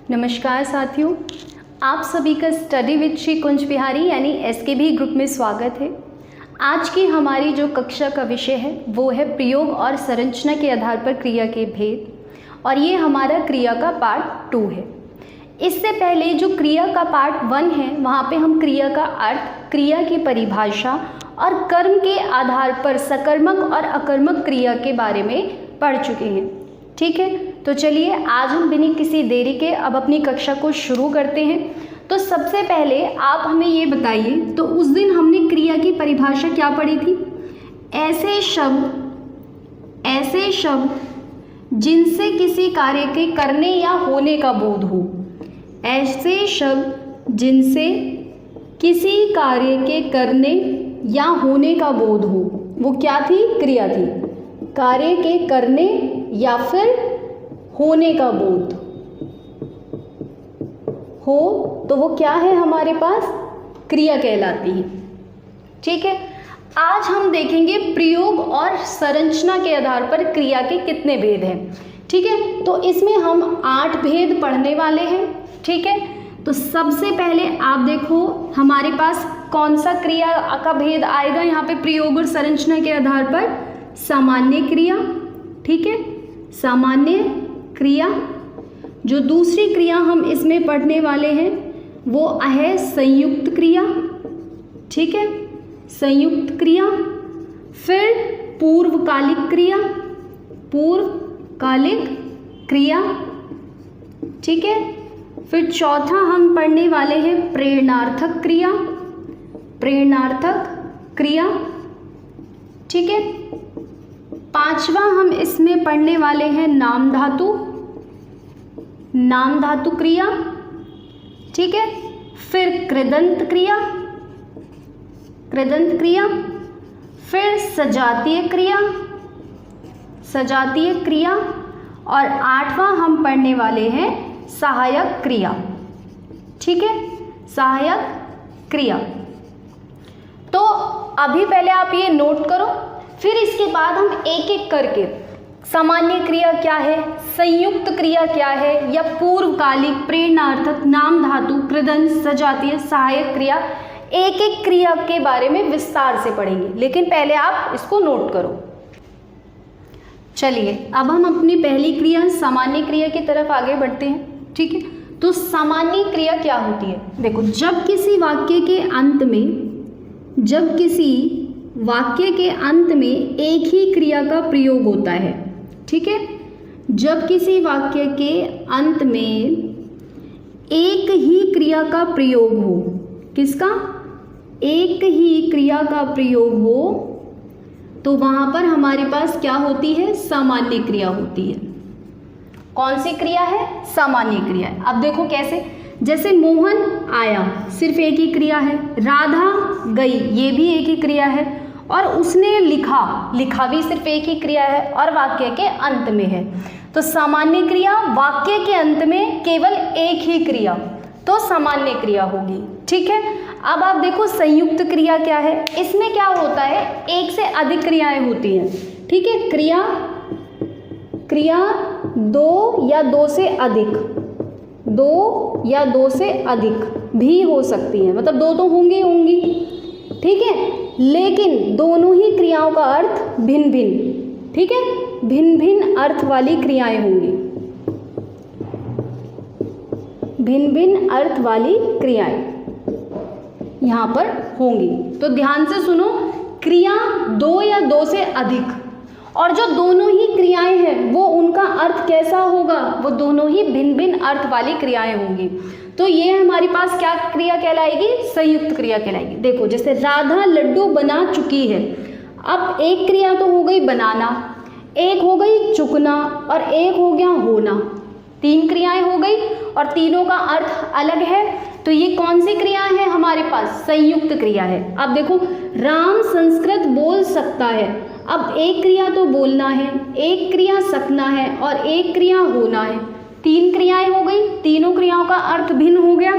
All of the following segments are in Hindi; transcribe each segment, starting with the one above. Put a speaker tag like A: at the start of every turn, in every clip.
A: नमस्कार साथियों, आप सभी का स्टडी विद श्री कुंज बिहारी यानी एसकेबी ग्रुप में स्वागत है। आज की हमारी जो कक्षा का विषय है वो है प्रयोग और संरचना के आधार पर क्रिया के भेद, और ये हमारा क्रिया का पार्ट 2 है। इससे पहले जो क्रिया का पार्ट 1 है वहाँ पे हम क्रिया का अर्थ, क्रिया की परिभाषा और कर्म के आधार पर सकर्मक और अकर्मक क्रिया के बारे में पढ़ चुके हैं। ठीक है, तो चलिए आज हम बिना किसी देरी के अब अपनी कक्षा को शुरू करते हैं। तो सबसे पहले आप हमें ये बताइए, तो उस दिन हमने क्रिया की परिभाषा क्या पढ़ी थी? ऐसे शब्द जिनसे किसी कार्य के करने या होने का बोध हो। ऐसे शब्द जिनसे किसी कार्य के करने या होने का बोध हो, वो क्या थी? क्रिया थी। कार्य के करने या फिर होने का बोध हो तो वो क्या है? हमारे पास क्रिया कहलाती है। ठीक है, आज हम देखेंगे प्रयोग और संरचना के आधार पर क्रिया के कितने भेद हैं। ठीक है, तो इसमें हम 8 भेद पढ़ने वाले हैं। ठीक है, तो सबसे पहले आप देखो हमारे पास कौन सा क्रिया का भेद आएगा यहाँ पे प्रयोग और संरचना के आधार पर? सामान्य क्रिया। ठीक है, सामान्य क्रिया। जो दूसरी क्रिया हम इसमें पढ़ने वाले हैं वो है संयुक्त क्रिया। ठीक है, संयुक्त क्रिया। फिर पूर्वकालिक क्रिया, पूर्वकालिक क्रिया। ठीक है, फिर चौथा हम पढ़ने वाले हैं प्रेरणार्थक क्रिया, प्रेरणार्थक क्रिया। ठीक है, पांचवा हम इसमें पढ़ने वाले हैं नाम धातु, नाम धातु क्रिया। ठीक है, फिर कृदंत क्रिया, कृदंत क्रिया। फिर सजातीय क्रिया, सजातीय क्रिया। और 8वां हम पढ़ने वाले हैं सहायक क्रिया। ठीक है, सहायक क्रिया। तो अभी पहले आप ये नोट करो, फिर इसके बाद हम एक एक करके सामान्य क्रिया क्या है, संयुक्त क्रिया क्या है, या पूर्वकालिक, प्रेरणार्थक, नाम धातु, कृदंत, सजातीय, सहायक क्रिया, एक एक क्रिया के बारे में विस्तार से पढ़ेंगे। लेकिन पहले आप इसको नोट करो। चलिए अब हम अपनी पहली क्रिया सामान्य क्रिया की तरफ आगे बढ़ते हैं। ठीक है, तो सामान्य क्रिया क्या होती है? देखो, जब किसी वाक्य के अंत में एक ही क्रिया का प्रयोग होता है। ठीक है, जब किसी वाक्य के अंत में एक ही क्रिया का प्रयोग हो, किसका? एक ही क्रिया का प्रयोग हो, तो वहां पर हमारे पास क्या होती है? सामान्य क्रिया होती है। कौन सी क्रिया है? सामान्य क्रिया। अब देखो कैसे, जैसे मोहन आया, सिर्फ एक ही क्रिया है। राधा गई, ये भी एक ही क्रिया है। और उसने लिखा, लिखा भी सिर्फ एक ही क्रिया है और वाक्य के अंत में है। तो सामान्य क्रिया, वाक्य के अंत में केवल एक ही क्रिया, तो सामान्य क्रिया होगी। ठीक है, अब आप देखो संयुक्त क्रिया क्या है। इसमें क्या होता है? एक से अधिक क्रियाएं होती हैं। ठीक है, क्रिया 2 या 2 से अधिक, 2 या 2 से अधिक भी हो सकती हैं, मतलब 2 तो होंगी। ठीक है, लेकिन दोनों ही क्रियाओं का अर्थ भिन्न भिन्न। ठीक है, भिन्न भिन्न अर्थ वाली क्रियाएं होंगी, भिन्न भिन्न अर्थ वाली क्रियाएं यहाँ पर होंगी। तो ध्यान से सुनो, क्रिया 2 या 2 से अधिक, और जो दोनों ही क्रियाएं हैं वो उनका अर्थ कैसा होगा? वो दोनों ही भिन्न भिन्न अर्थ वाली क्रियाएं होंगी। तो ये हमारे पास क्या क्रिया कहलाएगी? संयुक्त क्रिया कहलाएगी। देखो, जैसे राधा लड्डू बना चुकी है। अब एक क्रिया तो हो गई बनाना, एक हो गई चुकना, और एक हो गया होना। 3 क्रियाएं हो गई और तीनों का अर्थ अलग है। तो ये कौन सी क्रिया है हमारे पास? संयुक्त क्रिया है। अब देखो, राम संस्कृत बोल सकता है। अब एक क्रिया तो बोलना है, एक क्रिया सकना है और एक क्रिया होना है। 3 क्रियाएं हो गई, तीनों क्रियाओं का अर्थ भिन्न हो गया।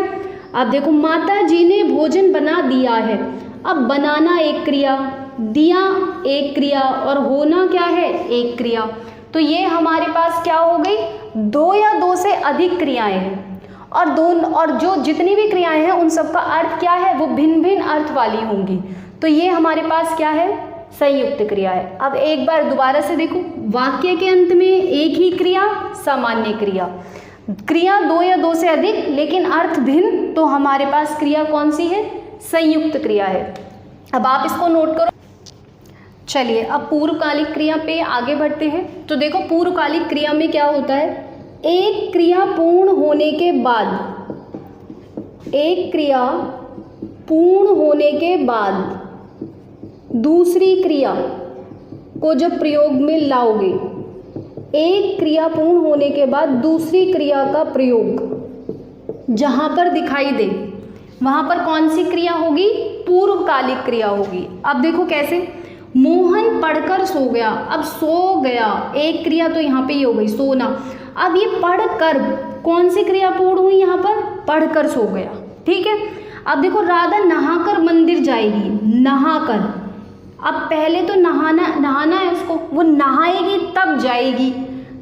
A: अब देखो, माता जी ने भोजन बना दिया है। अब बनाना एक क्रिया, दिया एक क्रिया, और होना क्या है? एक क्रिया। तो ये हमारे पास क्या हो गई? 2 या 2 से अधिक क्रियाएं हैं। और जो जितनी भी क्रियाएं हैं उन सब का अर्थ क्या है, वो भिन्न भिन्न अर्थ वाली होंगी। तो ये हमारे पास क्या है, संयुक्त क्रिया है। अब एक बार दोबारा से देखो, वाक्य के अंत में एक ही क्रिया, सामान्य क्रिया, क्रिया दो या दो से अधिक लेकिन अर्थ भिन्न, तो हमारे पास क्रिया कौन सी है, संयुक्त क्रिया है। अब आप इसको नोट करो। चलिए अब पूर्वकालिक क्रिया पे आगे बढ़ते हैं। तो देखो पूर्वकालिक क्रिया में क्या होता है, एक क्रिया पूर्ण होने के बाद, एक क्रिया पूर्ण होने के बाद दूसरी क्रिया को जब प्रयोग में लाओगे, एक क्रिया पूर्ण होने के बाद दूसरी क्रिया का प्रयोग जहाँ पर दिखाई दे वहाँ पर कौन सी क्रिया होगी, पूर्वकालिक क्रिया होगी। अब देखो कैसे, मोहन पढ़कर सो गया। अब सो गया एक क्रिया तो यहाँ पे ये हो गई सोना। अब ये पढ़कर कौन सी क्रिया पूर्ण हुई, यहाँ पर पढ़कर सो गया, ठीक है। अब देखो राधा नहाकर मंदिर जाएगी, नहाकर, अब पहले तो नहाना है उसको, वो नहाएगी तब जाएगी,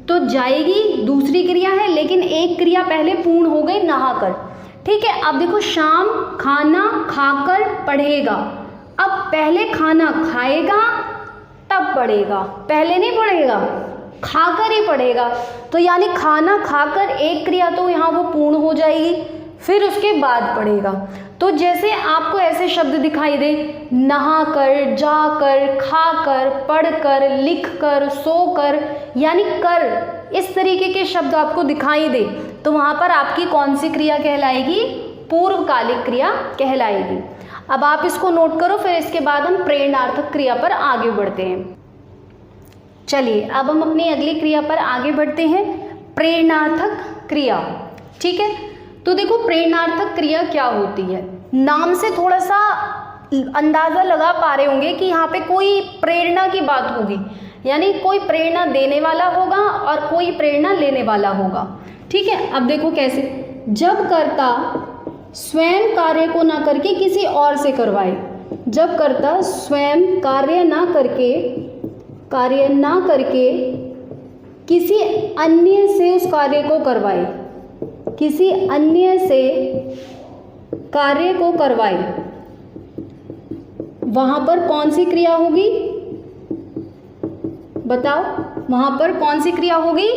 A: तो जाएगी दूसरी क्रिया है लेकिन एक क्रिया पहले पूर्ण हो गई नहाकर, ठीक है। अब देखो शाम खाना खाकर पढ़ेगा। अब पहले खाना खाएगा तब पढ़ेगा, पहले नहीं पढ़ेगा, खाकर ही पढ़ेगा। तो यानी खाना खाकर एक क्रिया तो यहाँ वो पूर्ण हो जाएगी, फिर उसके बाद पढ़ेगा। तो जैसे आपको ऐसे शब्द दिखाई दे, नहाकर, जाकर, खाकर, पढ़कर, लिखकर, सोकर, यानी कर, इस तरीके के शब्द आपको दिखाई दे, तो वहाँ पर आपकी कौन सी क्रिया कहलाएगी, पूर्वकालिक क्रिया कहलाएगी। अब आप इसको नोट करो, फिर इसके बाद हम प्रेरणार्थक क्रिया पर आगे बढ़ते हैं। चलिए अब हम अपनी अगली क्रिया पर आगे बढ़ते हैं, प्रेरणार्थक क्रिया, ठीक है। तो देखो प्रेरणार्थक क्रिया क्या होती है, नाम से थोड़ा सा अंदाज़ा लगा पा रहे होंगे कि यहाँ पे कोई प्रेरणा की बात होगी, यानी कोई प्रेरणा देने वाला होगा और कोई प्रेरणा लेने वाला होगा, ठीक है। अब देखो कैसे, जब कर्ता स्वयं कार्य को ना करके किसी और से करवाए, जब कर्ता स्वयं कार्य ना करके किसी अन्य से उस कार्य को करवाए, किसी अन्य से कार्य को करवाए, वहां पर कौन सी क्रिया होगी, बताओ, वहां पर कौन सी क्रिया होगी,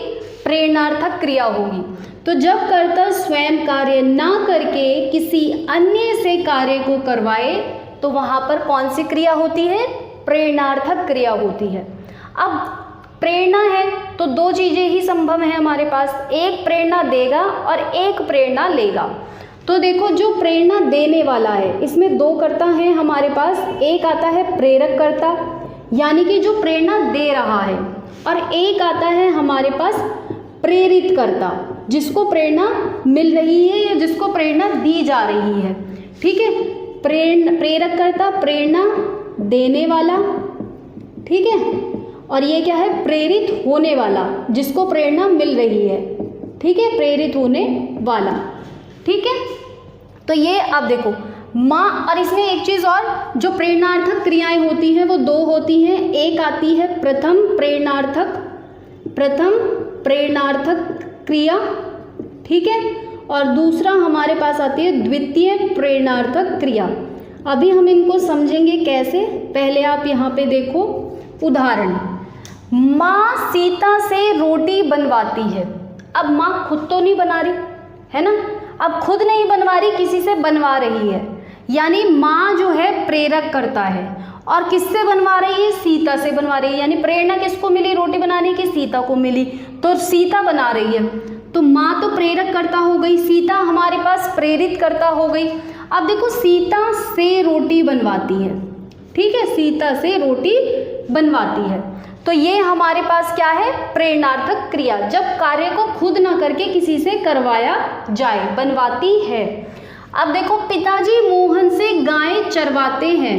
A: प्रेरणार्थक क्रिया होगी। तो जब कर्ता स्वयं कार्य ना करके किसी अन्य से कार्य को करवाए, तो वहां पर कौन सी क्रिया होती है, प्रेरणार्थक क्रिया होती है। अब प्रेरणा है तो दो चीज़ें ही संभव है हमारे पास, एक प्रेरणा देगा और एक प्रेरणा लेगा। तो देखो जो प्रेरणा देने वाला है, इसमें दो कर्ता हैं हमारे पास, एक आता है प्रेरक कर्ता, यानी कि जो प्रेरणा दे रहा है, और एक आता है हमारे पास प्रेरित कर्ता, जिसको प्रेरणा मिल रही है या जिसको प्रेरणा दी जा रही है, ठीक है। प्रेरक कर्ता, प्रेरणा देने वाला, ठीक है, और ये क्या है, प्रेरित होने वाला, जिसको प्रेरणा मिल रही है, ठीक है, प्रेरित होने वाला, ठीक है। तो ये अब देखो माँ, और इसमें एक चीज़ और, जो प्रेरणार्थक क्रियाएं होती हैं वो दो होती हैं, एक आती है प्रथम प्रेरणार्थक क्रिया, ठीक है, और दूसरा हमारे पास आती है द्वितीय प्रेरणार्थक क्रिया। अभी हम इनको समझेंगे कैसे, पहले आप यहाँ पे देखो उदाहरण, माँ सीता से रोटी बनवाती है। अब माँ खुद तो नहीं बना रही है ना, अब खुद नहीं बनवा रही, किसी से बनवा रही है, यानी माँ जो है प्रेरक करता है, और किससे बनवा रही है, सीता से बनवा रही है, यानी प्रेरणा किसको मिली रोटी बनाने की, सीता को मिली, तो सीता बना रही है। तो माँ तो प्रेरक करता हो गई, सीता हमारे पास प्रेरित करता हो गई। अब देखो सीता से रोटी बनवाती है, ठीक है, सीता से रोटी बनवाती है, तो ये हमारे पास क्या है, प्रेरणार्थक क्रिया, जब कार्य को खुद ना करके किसी से करवाया जाए, बनवाती है। अब देखो पिताजी मोहन से गाय चरवाते हैं,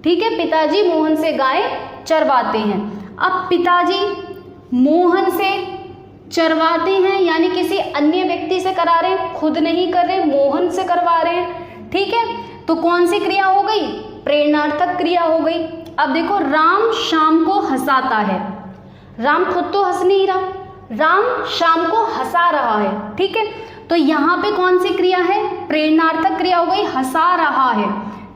A: ठीक है, पिताजी मोहन से गाय चरवाते हैं। अब पिताजी मोहन से चरवाते हैं, यानी किसी अन्य व्यक्ति से करा रहे हैं, खुद नहीं कर रहे, मोहन से करवा रहे हैं, ठीक है। तो कौन सी क्रिया हो गई, प्रेरणार्थक क्रिया हो गई। अब देखो राम शाम को हंसाता है, राम खुद तो हंस नहीं रहा, राम शाम को हंसा रहा है, ठीक है। तो यहाँ पे कौन सी क्रिया है, प्रेरणार्थक क्रिया हो गई, हंसा रहा है,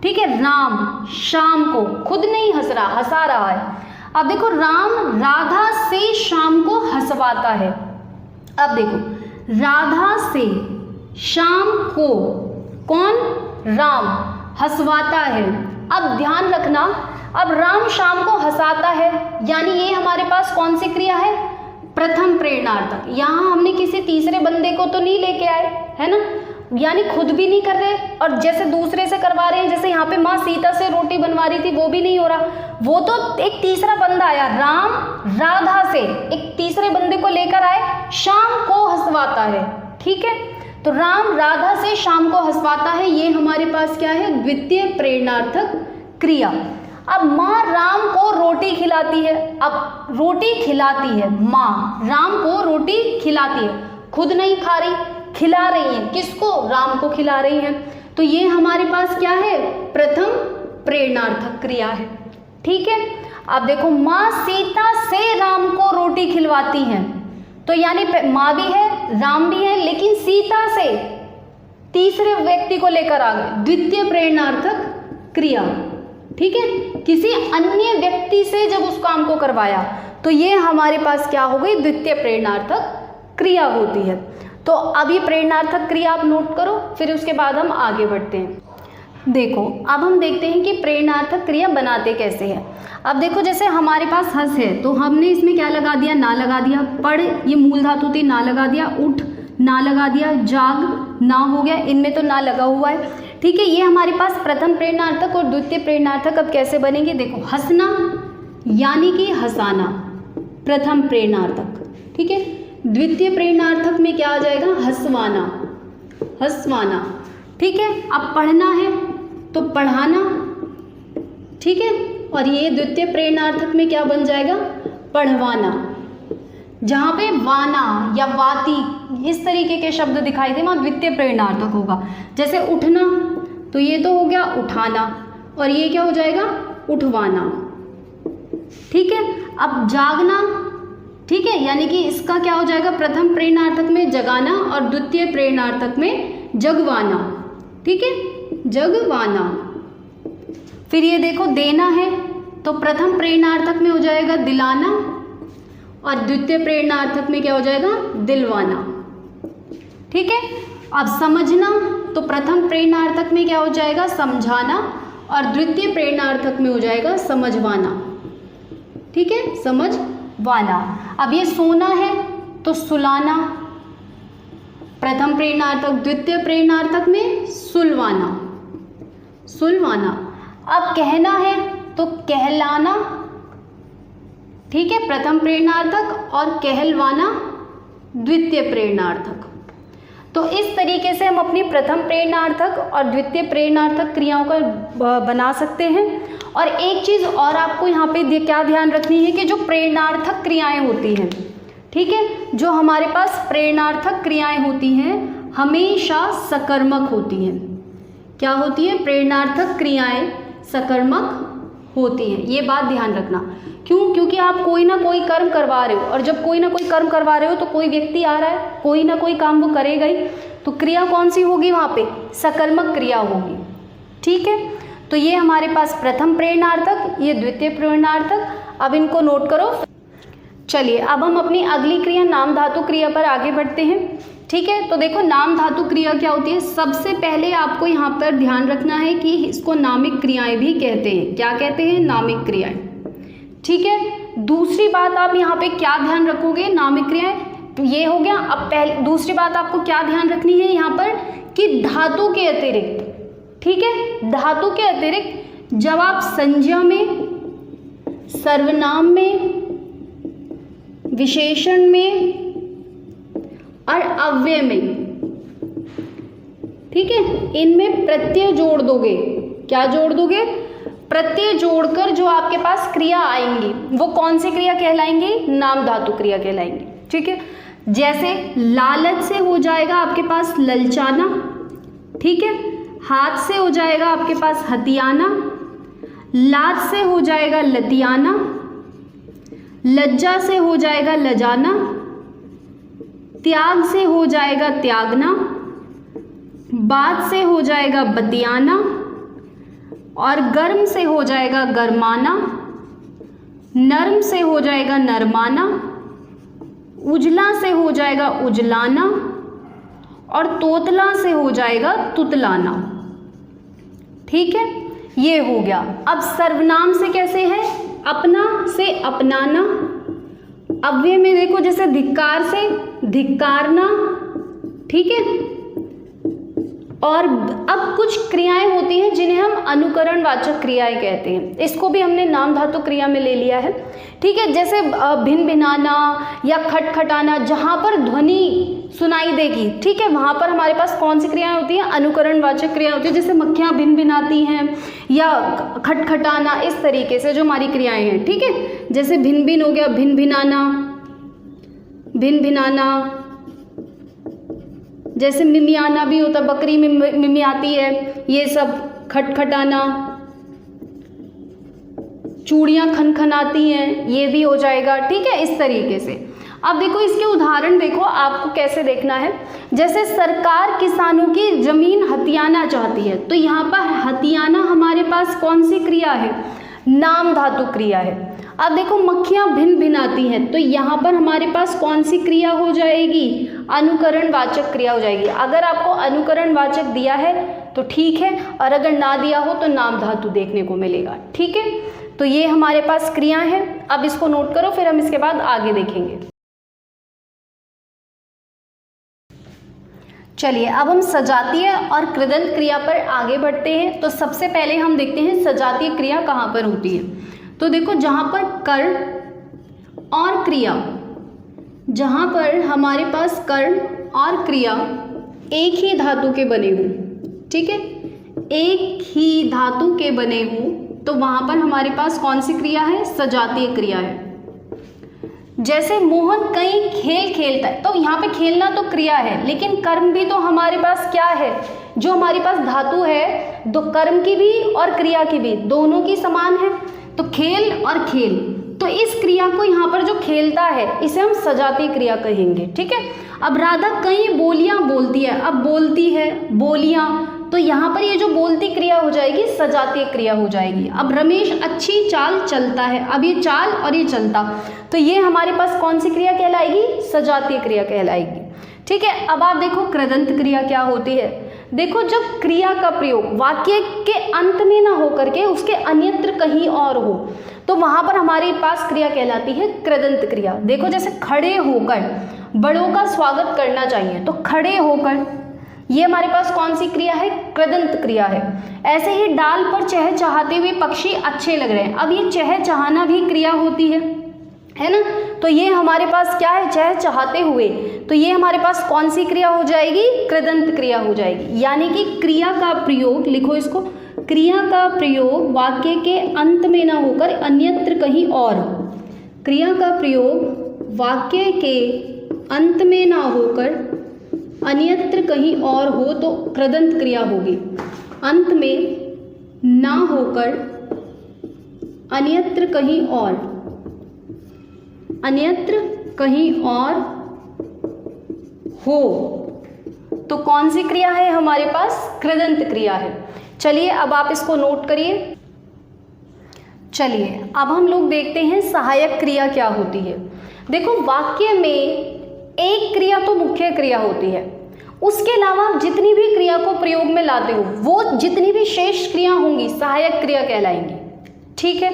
A: ठीक है। राम शाम को, खुद नहीं हंस रहा, हंसा रहा है। अब देखो राम राधा से शाम को हंसवाता है। अब देखो राधा से शाम को कौन, राम हंसवाता है। अब ध्यान रखना, अब राम शाम को हंसाता है, यानी ये हमारे पास कौन सी क्रिया है, प्रथम प्रेरणार्थक। यहाँ हमने किसी तीसरे बंदे को तो नहीं लेके आए, है ना, यानी खुद भी नहीं कर रहे और जैसे दूसरे से करवा रहे हैं, जैसे यहाँ पे माँ सीता से रोटी बनवा रही थी वो भी नहीं हो रहा, वो तो एक तीसरा बंदा आया, राम राधा से एक तीसरे बंदे को लेकर आए, शाम को हंसवाता है, ठीक है। तो राम राधा से शाम को हंसवाता है, ये हमारे पास क्या है, द्वितीय प्रेरणार्थक क्रिया। अब माँ राम को रोटी खिलाती है, अब रोटी खिलाती है, माँ राम को रोटी खिलाती है, खुद नहीं खा रही, खिला रही है, किसको, राम को खिला रही है। तो ये हमारे पास क्या है, प्रथम प्रेरणार्थक क्रिया है, ठीक है। अब देखो माँ सीता से राम को रोटी खिलवाती है, तो यानी माँ भी है राम भी है, लेकिन सीता से तीसरे व्यक्ति को लेकर आ गए, द्वितीय प्रेरणार्थक क्रिया, ठीक है। किसी अन्य व्यक्ति से जब उस काम को करवाया तो ये हमारे पास क्या हो गई, द्वितीय प्रेरणार्थक क्रिया होती है। तो अब ये प्रेरणार्थक क्रिया आप नोट करो, फिर उसके बाद हम आगे बढ़ते हैं। देखो अब हम देखते हैं कि प्रेरणार्थक क्रिया बनाते कैसे हैं। अब देखो जैसे हमारे पास हंस है, तो हमने इसमें क्या लगा दिया, ना लगा दिया। पढ़ ये मूल धातु थी, ना लगा दिया। उठ ना लगा दिया। जाग ना हो गया, इनमें तो ना लगा हुआ है, ठीक है। ये हमारे पास प्रथम प्रेरणार्थक और द्वितीय प्रेरणार्थक अब कैसे बनेंगे, देखो हंसना यानी कि हंसाना, प्रथम प्रेरणार्थक, ठीक है। द्वितीय प्रेरणार्थक में क्या आ जाएगा, हंसवाना, हंसवाना, ठीक है। अब पढ़ना है तो पढ़ाना, ठीक है। और ये द्वितीय प्रेरणार्थक में क्या बन जाएगा, पढ़वाना। जहाँ पे वाना या वाती इस तरीके के शब्द दिखाई दे वहाँ द्वितीय प्रेरणार्थक होगा। जैसे उठना तो ये तो हो गया उठाना, और ये क्या हो जाएगा, उठवाना, ठीक है। अब जागना, ठीक है, यानी कि इसका क्या हो जाएगा, प्रथम प्रेरणार्थक में जगाना और द्वितीय प्रेरणार्थक में जगवाना, ठीक है, जगवाना। फिर ये देखो देना है तो प्रथम प्रेरणार्थक में हो जाएगा दिलाना और द्वितीय प्रेरणार्थक में क्या हो जाएगा, दिलवाना, ठीक है। अब समझना तो प्रथम प्रेरणार्थक में क्या हो जाएगा, समझाना और द्वितीय प्रेरणार्थक में हो जाएगा समझवाना, ठीक है, समझवाना। अब ये सोना है तो सुलाना, प्रथम प्रेरणार्थक, द्वितीय प्रेरणार्थक में सुलवाना, सुलवाना। अब कहना है तो कहलाना, ठीक है, प्रथम प्रेरणार्थक, और कहलवाना द्वितीय प्रेरणार्थक। तो इस तरीके से हम अपनी प्रथम प्रेरणार्थक और द्वितीय प्रेरणार्थक क्रियाओं का बना सकते हैं। और एक चीज़ और आपको यहाँ पे क्या ध्यान रखनी है कि जो प्रेरणार्थक क्रियाएं होती हैं, ठीक है, जो हमारे पास प्रेरणार्थक क्रियाएं होती हैं हमेशा सकर्मक होती हैं। क्या होती है, प्रेरणार्थक क्रियाएं सकर्मक होती हैं, ये बात ध्यान रखना। क्यों, क्योंकि आप कोई ना कोई कर्म करवा रहे हो, और जब कोई ना कोई कर्म करवा रहे हो तो कोई व्यक्ति आ रहा है, कोई ना कोई काम वो करेगा ही, तो क्रिया कौन सी होगी वहाँ पे, सकर्मक क्रिया होगी, ठीक है। तो ये हमारे पास प्रथम प्रेरणार्थक, ये द्वितीय प्रेरणार्थक। अब इनको नोट करो। चलिए अब हम अपनी अगली क्रिया नाम धातु क्रिया पर आगे बढ़ते हैं, ठीक है। तो देखो नाम धातु क्रिया क्या होती है, सबसे पहले आपको यहाँ पर ध्यान रखना है कि इसको नामिक क्रियाएं भी कहते हैं। क्या कहते हैं, नामिक क्रियाएं, ठीक है। दूसरी बात आप यहाँ पे क्या ध्यान रखोगे, नामिक क्रियाएं ये हो गया। अब पहले दूसरी बात आपको क्या ध्यान रखनी है यहाँ पर कि धातु के अतिरिक्त, ठीक है, धातु के अतिरिक्त जब आप संज्ञा में, सर्वनाम में, विशेषण में और अव्यय में, ठीक है, इनमें प्रत्यय जोड़ दोगे। क्या जोड़ दोगे, प्रत्यय जोड़कर जो आपके पास क्रिया आएंगी वो कौन सी क्रिया कहलाएंगी, नाम धातु क्रिया कहलाएंगी, ठीक है। जैसे लालच से हो जाएगा आपके पास ललचाना, ठीक है। हाथ से हो जाएगा आपके पास हथियाना, लाज से हो जाएगा लतियाना, लज्जा से हो जाएगा लजाना, त्याग से हो जाएगा त्यागना, बात से हो जाएगा बतियाना, और गर्म से हो जाएगा गरमाना, नर्म से हो जाएगा नरमाना, उजला से हो जाएगा उजलाना, और तोतला से हो जाएगा तुतलाना। ठीक है, ये हो गया। अब सर्वनाम से कैसे है? अपना से अपनाना, अव्यय में देखो जैसे धिक्कार से धिक्कारना। ठीक है, और अब कुछ क्रियाएं होती हैं जिन्हें हम अनुकरणवाचक क्रियाएं कहते हैं। इसको भी हमने नाम धातु क्रिया में ले लिया है। ठीक है, जैसे भिन भिनाना या खटखटाना, जहाँ पर ध्वनि सुनाई देगी, ठीक है, वहाँ पर हमारे पास कौन सी क्रियाएं होती हैं? अनुकरणवाचक क्रिया होती है। जैसे मक्खियाँ भिन भिनाती हैं या खटखटाना, इस तरीके से जो हमारी क्रियाएं हैं। ठीक है, जैसे भिन भिन हो गया, भिन भिनाना, भिन भिनाना। जैसे मिमियाना भी होता, बकरी मिमियाती है, ये सब। खटखटाना, चूड़ियाँ खनखनाती हैं, ये भी हो जाएगा। ठीक है, इस तरीके से। अब देखो इसके उदाहरण देखो, आपको कैसे देखना है। जैसे सरकार किसानों की जमीन हथियाना चाहती है, तो यहाँ पर हथियाना हमारे पास कौन सी क्रिया है? नाम धातु क्रिया है। अब देखो मक्खियाँ भिन भिनाती हैं, तो यहाँ पर हमारे पास कौन सी क्रिया हो जाएगी? अनुकरणवाचक क्रिया हो जाएगी। अगर आपको अनुकरणवाचक दिया है तो ठीक है, और अगर ना दिया हो तो नाम धातु देखने को मिलेगा। ठीक है, तो ये हमारे पास क्रियाएं हैं। अब इसको नोट करो, फिर हम इसके बाद आगे देखेंगे। चलिए अब हम सजातीय और कृदंत क्रिया पर आगे बढ़ते हैं। तो सबसे पहले हम देखते हैं सजातीय क्रिया कहाँ पर होती है। तो देखो जहाँ पर कर्ण और क्रिया, जहाँ पर हमारे पास कर्ण और क्रिया एक ही धातु के बने हों, ठीक है, एक ही धातु के बने हों, तो वहाँ पर हमारे पास कौन सी क्रिया है? सजातीय क्रिया है। जैसे मोहन कई खेल खेलता है, तो यहाँ पे खेलना तो क्रिया है, लेकिन कर्म भी तो हमारे पास क्या है? जो हमारे पास धातु है, दो कर्म की भी और क्रिया की भी, दोनों की समान है। तो खेल और खेल, तो इस क्रिया को यहाँ पर जो खेलता है इसे हम सजातीय क्रिया कहेंगे। ठीक है, अब राधा कई बोलियाँ बोलती है, अब बोलती है बोलियाँ, तो यहाँ पर ये जो बोलती क्रिया हो जाएगी सजातीय क्रिया हो जाएगी। अब रमेश अच्छी चाल चलता है, अब ये चाल और ये चलता, तो ये हमारे पास कौन सी क्रिया कहलाएगी? सजातीय क्रिया कहलाएगी। ठीक है, अब आप देखो कृदंत क्रिया क्या होती है। देखो जब क्रिया का प्रयोग वाक्य के अंत में ना हो करके उसके अन्यत्र कहीं और हो, तो वहाँ पर हमारे पास क्रिया कहलाती है कृदंत क्रिया। देखो जैसे खड़े होकर बड़ों का स्वागत करना चाहिए, तो खड़े होकर, ये हमारे पास कौन सी क्रिया है? कृदंत क्रिया है। ऐसे ही डाल पर चहचहाते हुए पक्षी अच्छे लग रहे हैं, अब ये चहचहाना भी क्रिया होती है ना, तो ये हमारे पास क्या है? चहचहाते हुए, तो ये हमारे पास कौन सी क्रिया हो जाएगी? कृदंत क्रिया हो जाएगी। यानी कि क्रिया का प्रयोग, लिखो इसको, क्रिया का प्रयोग वाक्य के अंत में ना होकर अन्यत्र कहीं और, क्रिया का प्रयोग वाक्य के अंत में ना होकर अन्यत्र कहीं और हो तो कृदंत क्रिया होगी। अंत में ना होकर अन्यत्र कहीं और, अन्यत्र कहीं और हो तो कौन सी क्रिया है हमारे पास? कृदंत क्रिया है। चलिए अब आप इसको नोट करिए। चलिए अब हम लोग देखते हैं सहायक क्रिया क्या होती है। देखो वाक्य में एक क्रिया तो मुख्य क्रिया होती है, उसके अलावा आप जितनी भी क्रिया को प्रयोग में लाते हो वो जितनी भी शेष क्रिया होंगी सहायक क्रिया कहलाएंगी। ठीक है,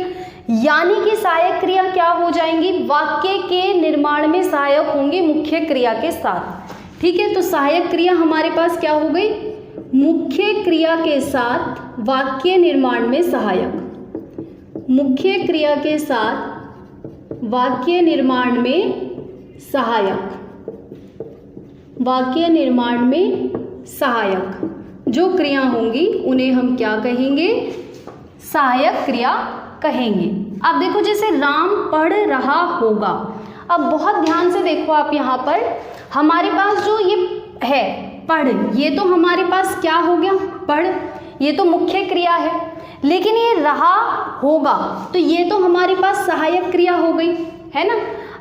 A: यानी कि सहायक क्रिया क्या हो जाएंगी? वाक्य के निर्माण में सहायक होंगी मुख्य क्रिया के साथ। ठीक है, तो सहायक क्रिया हमारे पास क्या हो गई? मुख्य क्रिया के साथ वाक्य निर्माण में सहायक, मुख्य क्रिया के साथ वाक्य निर्माण में सहायक, वाक्य निर्माण में सहायक जो क्रिया होंगी उन्हें हम क्या कहेंगे? सहायक क्रिया कहेंगे। अब देखो जैसे राम पढ़ रहा होगा, अब बहुत ध्यान से देखो आप, यहाँ पर हमारे पास जो ये है पढ़, ये तो हमारे पास क्या हो गया? पढ़, ये तो मुख्य क्रिया है, लेकिन ये रहा होगा तो ये तो हमारे पास सहायक क्रिया हो गई, है ना।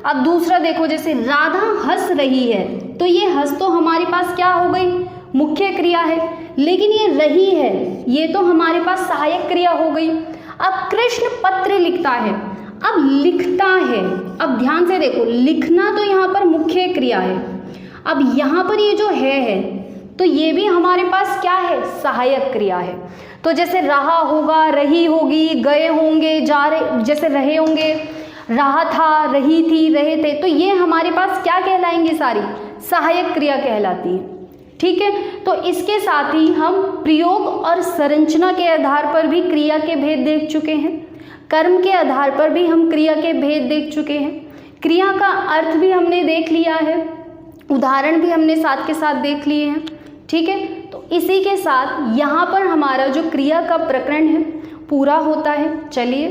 A: अब दूसरा देखो, जैसे राधा हंस रही है, तो ये हस तो हमारे पास क्या हो गई, मुख्य क्रिया है। लेकिन ये रही है, ये तो हमारे पास सहायक क्रिया हो गई। अब कृष्ण पत्र लिखता है, अब लिखता है, अब ध्यान से देखो, लिखना तो यहाँ पर मुख्य क्रिया है। अब यहाँ पर ये जो है तो ये भी हमारे पास क्या है, सहायक क्रिया है। तो जैसे रहा होगा, रही होगी, गए होंगे, जा रहे, जैसे रहे होंगे, रहा था, रही थी, रहे थे, तो ये हमारे पास क्या कहलाएंगे, सारी सहायक क्रिया कहलाती है। ठीक है, तो इसके साथ ही हम प्रयोग और संरचना के आधार पर भी क्रिया के भेद देख चुके हैं, कर्म के आधार पर भी हम क्रिया के भेद देख चुके हैं, क्रिया का अर्थ भी हमने देख लिया है, उदाहरण भी हमने साथ के साथ देख लिए हैं। ठीक है, तो इसी के साथ यहाँ पर हमारा जो क्रिया का प्रकरण है पूरा होता है। चलिए